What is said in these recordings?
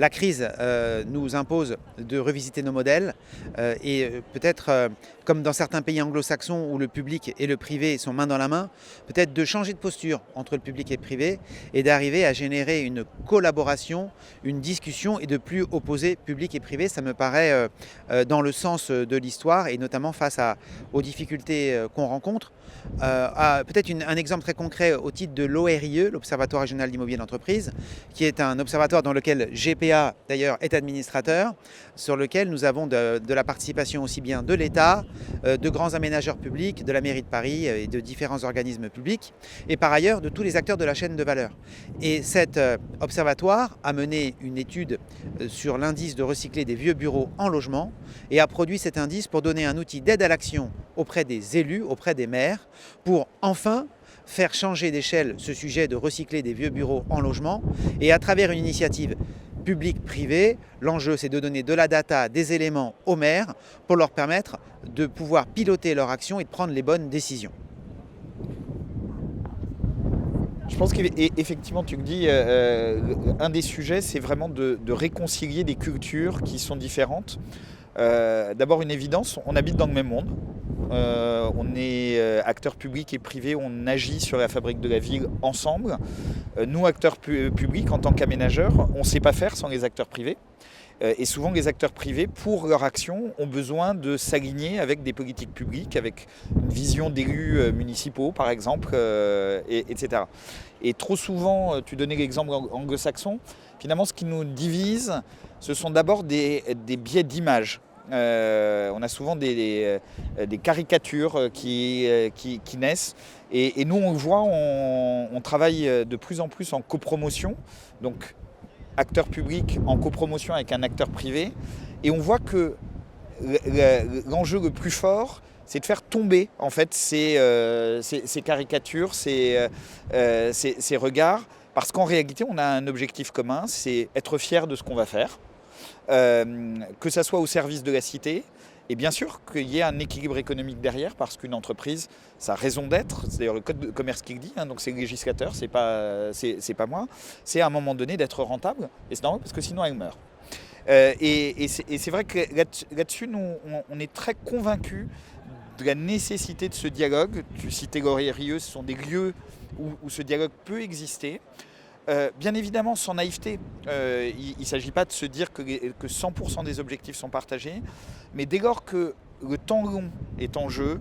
la crise nous impose de revisiter nos modèles et peut-être, comme dans certains pays anglo-saxons où le public et le privé sont main dans la main, peut-être de changer de posture entre le public et le privé et d'arriver à générer une collaboration, une discussion et de plus opposer public et privé. Ça me paraît dans le sens de l'histoire et notamment face aux difficultés qu'on rencontre. Peut-être un exemple très concret au titre de l'ORIE, l'Observatoire régional d'immobilier d'entreprise, qui est un observatoire dans lequel GPA d'ailleurs est administrateur, sur lequel nous avons de la participation aussi bien de l'État, de grands aménageurs publics, de la mairie de Paris et de différents organismes publics, et par ailleurs de tous les acteurs de la chaîne de valeur. Et cet observatoire a mené une étude sur l'indice de recycler des vieux bureaux en logement et a produit cet indice pour donner un outil d'aide à l'action auprès des élus, auprès des maires, pour enfin faire changer d'échelle ce sujet de recycler des vieux bureaux en logement. Et à travers une initiative publique-privée, l'enjeu c'est de donner de la data, des éléments aux maires pour leur permettre de pouvoir piloter leur action et de prendre les bonnes décisions. Je pense qu'effectivement, tu le dis, un des sujets, c'est vraiment de réconcilier des cultures qui sont différentes. D'abord, une évidence, on habite dans le même monde. On est acteurs publics et privés, on agit sur la fabrique de la ville ensemble. Nous, acteurs publics, en tant qu'aménageurs, on ne sait pas faire sans les acteurs privés. Et souvent, les acteurs privés, pour leur action, ont besoin de s'aligner avec des politiques publiques, avec une vision d'élus municipaux, par exemple, etc. Et trop souvent, tu donnais l'exemple anglo-saxon, finalement, ce qui nous divise, ce sont d'abord des biais d'image. On a souvent des caricatures qui naissent. Et nous, on le voit, on travaille de plus en plus en copromotion. Donc, acteur public en copromotion avec un acteur privé. Et on voit que l'enjeu le plus fort, c'est de faire tomber en fait ces caricatures, ces regards. Parce qu'en réalité, on a un objectif commun, c'est être fier de ce qu'on va faire. Que ça soit au service de la cité, et bien sûr qu'il y ait un équilibre économique derrière, parce qu'une entreprise, ça a raison d'être, c'est d'ailleurs le code de commerce qui le dit, hein, donc c'est le législateur, c'est pas moi, c'est à un moment donné d'être rentable, et c'est normal parce que sinon elle meurt. Et c'est vrai que là-dessus, nous, on est très convaincus de la nécessité de ce dialogue. Tu citais l'ORIE, ce sont des lieux où ce dialogue peut exister. Bien évidemment, sans naïveté, il ne s'agit pas de se dire que 100% des objectifs sont partagés, mais dès lors que le temps long est en jeu,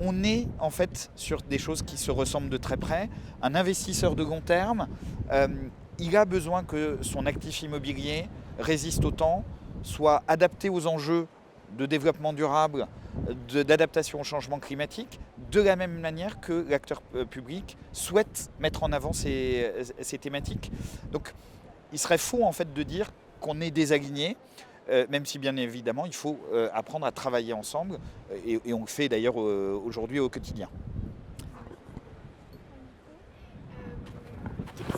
on est en fait sur des choses qui se ressemblent de très près. Un investisseur de long terme, il a besoin que son actif immobilier résiste au temps, soit adapté aux enjeux de développement durable, d'adaptation au changement climatique, de la même manière que l'acteur public souhaite mettre en avant ces thématiques. Donc il serait faux en fait de dire qu'on est désaligné, même si bien évidemment il faut apprendre à travailler ensemble, et on le fait d'ailleurs aujourd'hui au quotidien.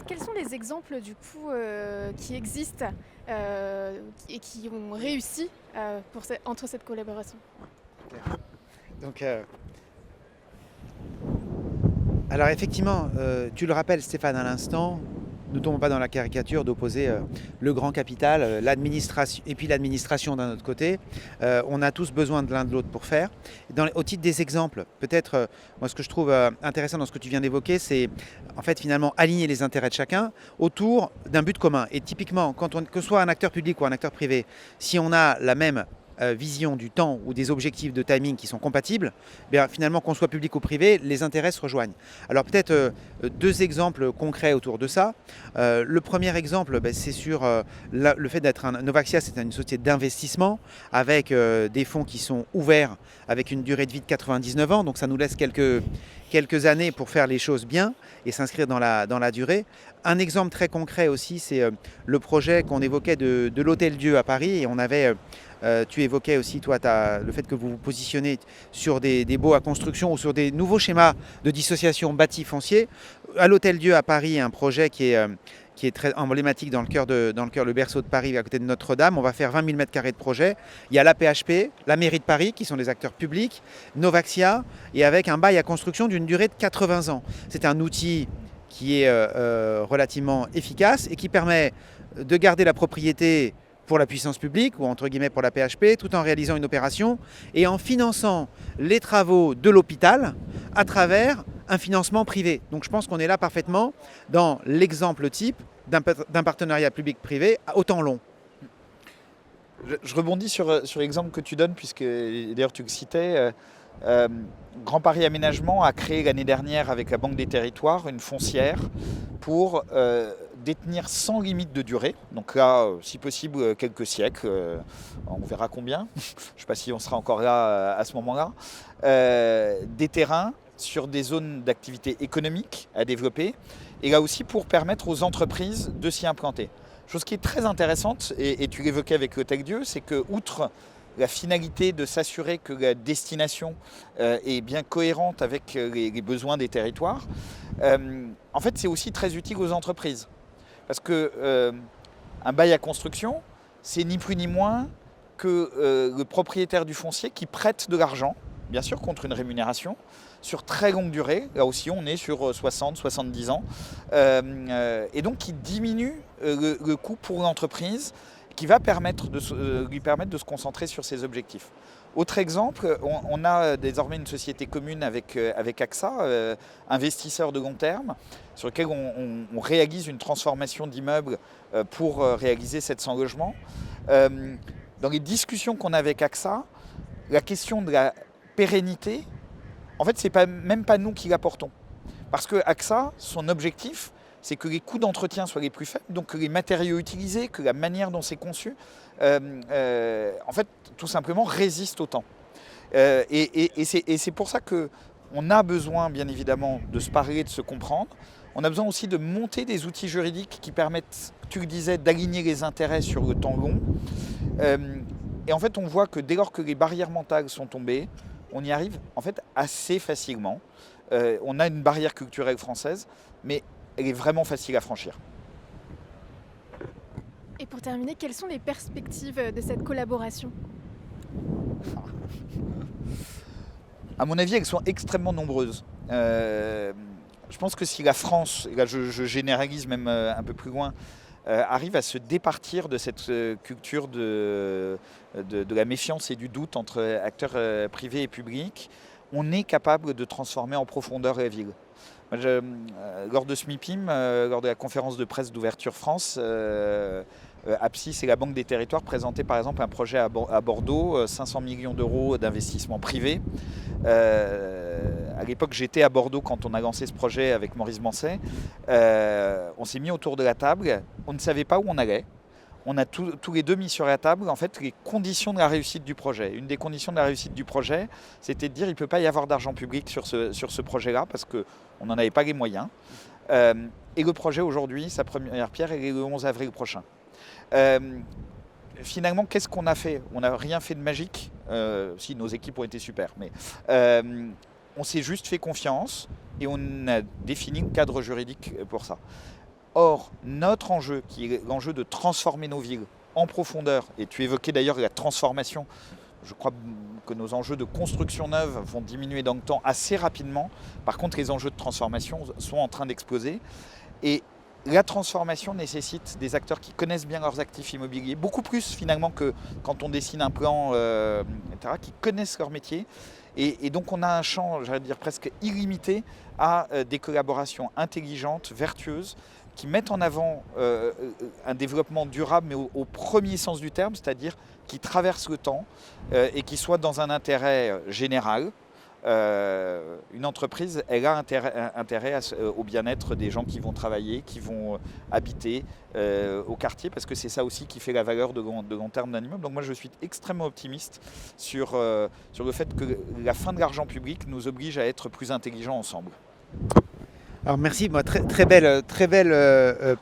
Quels sont les exemples du coup qui existent et qui ont réussi entre cette collaboration? Donc, alors effectivement, tu le rappelles Stéphane à l'instant, ne tombons pas dans la caricature d'opposer le grand capital, l'administration et puis l'administration d'un autre côté. On a tous besoin de l'un de l'autre pour faire. Au titre des exemples, peut-être, moi ce que je trouve intéressant dans ce que tu viens d'évoquer, c'est en fait finalement aligner les intérêts de chacun autour d'un but commun. Et typiquement, que ce soit un acteur public ou un acteur privé, si on a la même vision du temps ou des objectifs de timing qui sont compatibles, bien, finalement qu'on soit public ou privé, les intérêts se rejoignent. Alors peut-être deux exemples concrets autour de ça. Le premier exemple, c'est sur le fait d'être Novaxia, c'est une société d'investissement avec des fonds qui sont ouverts avec une durée de vie de 99 ans, donc ça nous laisse quelques années pour faire les choses bien et s'inscrire dans la durée. Un exemple très concret aussi, c'est le projet qu'on évoquait de l'Hôtel-Dieu à Paris, et on avait tu évoquais aussi, toi, le fait que vous vous positionnez sur des baux à construction ou sur des nouveaux schémas de dissociation bâti-foncier. À l'Hôtel-Dieu à Paris, un projet qui est très emblématique dans le cœur, le berceau de Paris, à côté de Notre-Dame. On va faire 20 000 m² de projet. Il y a l'AP-HP, la mairie de Paris, qui sont des acteurs publics, Novaxia, et avec un bail à construction d'une durée de 80 ans. C'est un outil qui est relativement efficace et qui permet de garder la propriété pour la puissance publique, ou entre guillemets pour la PHP, tout en réalisant une opération et en finançant les travaux de l'hôpital à travers un financement privé. Donc je pense qu'on est là parfaitement dans l'exemple type d'un partenariat public-privé à autant long. Je rebondis sur l'exemple que tu donnes, puisque d'ailleurs tu le citais. Grand Paris Aménagement a créé l'année dernière avec la Banque des Territoires une foncière pour détenir sans limite de durée, donc là, si possible, quelques siècles, on verra combien, je ne sais pas si on sera encore là à ce moment-là, des terrains sur des zones d'activité économique à développer, et là aussi pour permettre aux entreprises de s'y implanter. Chose qui est très intéressante, et tu l'évoquais avec l'Hôtel Dieu, c'est que, outre la finalité de s'assurer que la destination est bien cohérente avec les besoins des territoires, en fait, c'est aussi très utile aux entreprises. Parce que un bail à construction, c'est ni plus ni moins que le propriétaire du foncier qui prête de l'argent, bien sûr contre une rémunération, sur très longue durée. Là aussi, on est sur 60-70 ans. Et donc, qui diminue le coût pour l'entreprise, qui va lui permettre de se concentrer sur ses objectifs. Autre exemple, on a désormais une société commune avec AXA, investisseur de long terme, sur lequel on réalise une transformation d'immeubles pour réaliser 700 logements. Dans les discussions qu'on a avec AXA, la question de la pérennité, en fait, c'est même pas nous qui l'apportons. Parce que AXA, son objectif, c'est que les coûts d'entretien soient les plus faibles, donc que les matériaux utilisés, que la manière dont c'est conçu, en fait, tout simplement résistent au temps. Et c'est pour ça qu'on a besoin, bien évidemment, de se parler, de se comprendre. On a besoin aussi de monter des outils juridiques qui permettent, tu le disais, d'aligner les intérêts sur le temps long. Et en fait, on voit que dès lors que les barrières mentales sont tombées, on y arrive en fait assez facilement. On a une barrière culturelle française, mais elle est vraiment facile à franchir. Et pour terminer, quelles sont les perspectives de cette collaboration ? À mon avis, elles sont extrêmement nombreuses. Je pense que si la France, et là je généralise même un peu plus loin, arrive à se départir de cette culture de la méfiance et du doute entre acteurs privés et publics, on est capable de transformer en profondeur la ville. Lors de SMIPIM, lors de la conférence de presse d'ouverture France, Apsis et la Banque des Territoires présentaient par exemple un projet à Bordeaux, 500 millions d'euros d'investissement privé. À l'époque, j'étais à Bordeaux quand on a lancé ce projet avec Maurice Mancet. On s'est mis autour de la table, on ne savait pas où on allait. On a tous les deux mis sur la table en fait, les conditions de la réussite du projet. Une des conditions de la réussite du projet, c'était de dire qu'il ne peut pas y avoir d'argent public sur ce projet-là parce qu'on n'en avait pas les moyens. Et le projet aujourd'hui, sa première pierre, elle est le 11 avril prochain. Finalement, qu'est-ce qu'on a fait ? On n'a rien fait de magique. Si, nos équipes ont été super. Mais on s'est juste fait confiance et on a défini le cadre juridique pour ça. Or, notre enjeu, qui est l'enjeu de transformer nos villes en profondeur, et tu évoquais d'ailleurs la transformation, je crois que nos enjeux de construction neuve vont diminuer dans le temps assez rapidement. Par contre, les enjeux de transformation sont en train d'exploser. Et la transformation nécessite des acteurs qui connaissent bien leurs actifs immobiliers, beaucoup plus finalement que quand on dessine un plan, etc., qui connaissent leur métier. Et donc on a un champ, j'allais dire presque illimité, à des collaborations intelligentes, vertueuses, qui mettent en avant un développement durable, mais au premier sens du terme, c'est-à-dire qui traverse le temps et qui soit dans un intérêt général. Une entreprise, elle a intérêt au bien-être des gens qui vont travailler, qui vont habiter au quartier, parce que c'est ça aussi qui fait la valeur de long terme d'un immeuble. Donc moi, je suis extrêmement optimiste sur le fait que la fin de l'argent public nous oblige à être plus intelligents ensemble. Alors merci, moi, très belle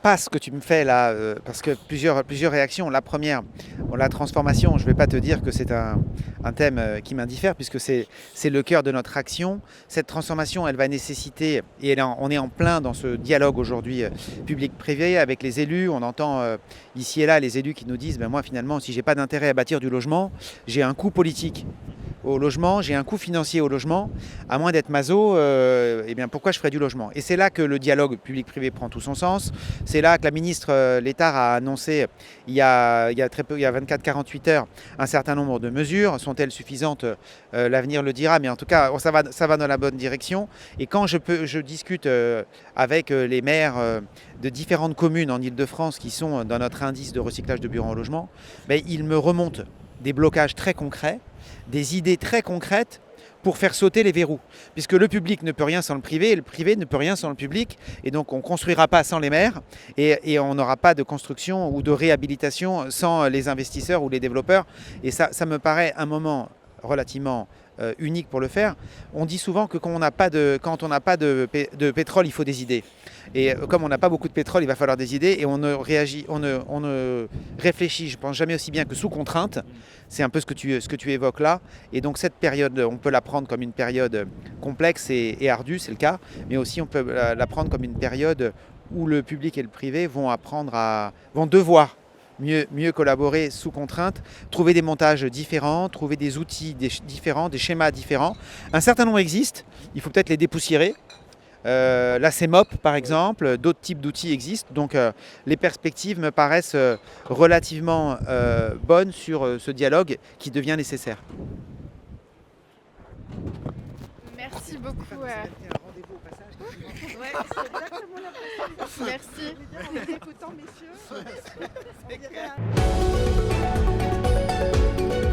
passe que tu me fais là, parce que plusieurs réactions. La première, la transformation, je ne vais pas te dire que c'est un thème qui m'indiffère, puisque c'est le cœur de notre action. Cette transformation, elle va nécessiter, et on est en plein dans ce dialogue aujourd'hui public-privé avec les élus. On entend ici et là les élus qui nous disent, moi finalement, si je n'ai pas d'intérêt à bâtir du logement, j'ai un coût politique. au logement, j'ai un coût financier au logement, à moins d'être maso, eh bien pourquoi je ferais du logement? Et c'est là que le dialogue public-privé prend tout son sens. C'est là que la ministre Létard a annoncé il y a très peu, il y a 24-48 heures, un certain nombre de mesures. Sont-elles suffisantes? L'avenir le dira, mais en tout cas, ça va dans la bonne direction. Et quand je discute avec les maires de différentes communes en Ile-de-France qui sont dans notre indice de recyclage de bureaux en logement, ben, ils me remontent des blocages très concrets, des idées très concrètes pour faire sauter les verrous. Puisque le public ne peut rien sans le privé, et le privé ne peut rien sans le public, et donc on ne construira pas sans les maires, et on n'aura pas de construction ou de réhabilitation sans les investisseurs ou les développeurs. Et ça me paraît un moment relativement unique pour le faire. On dit souvent que quand on n'a pas de pétrole, il faut des idées. Et comme on n'a pas beaucoup de pétrole, il va falloir des idées, et on ne réfléchit, je pense, jamais aussi bien que sous contrainte. C'est un peu ce que tu évoques là. Et donc cette période, on peut la prendre comme une période complexe et ardue, c'est le cas, mais aussi on peut la prendre comme une période où le public et le privé vont devoir mieux collaborer sous contrainte, trouver des montages différents, trouver des outils différents, des schémas différents. Un certain nombre existent, il faut peut-être les dépoussiérer. La CEMOP par exemple, d'autres types d'outils existent, donc les perspectives me paraissent relativement bonnes sur ce dialogue qui devient nécessaire. Merci beaucoup. Ouais, c'est exactement la prochaine. Merci. En vous écoutant, messieurs, on dirait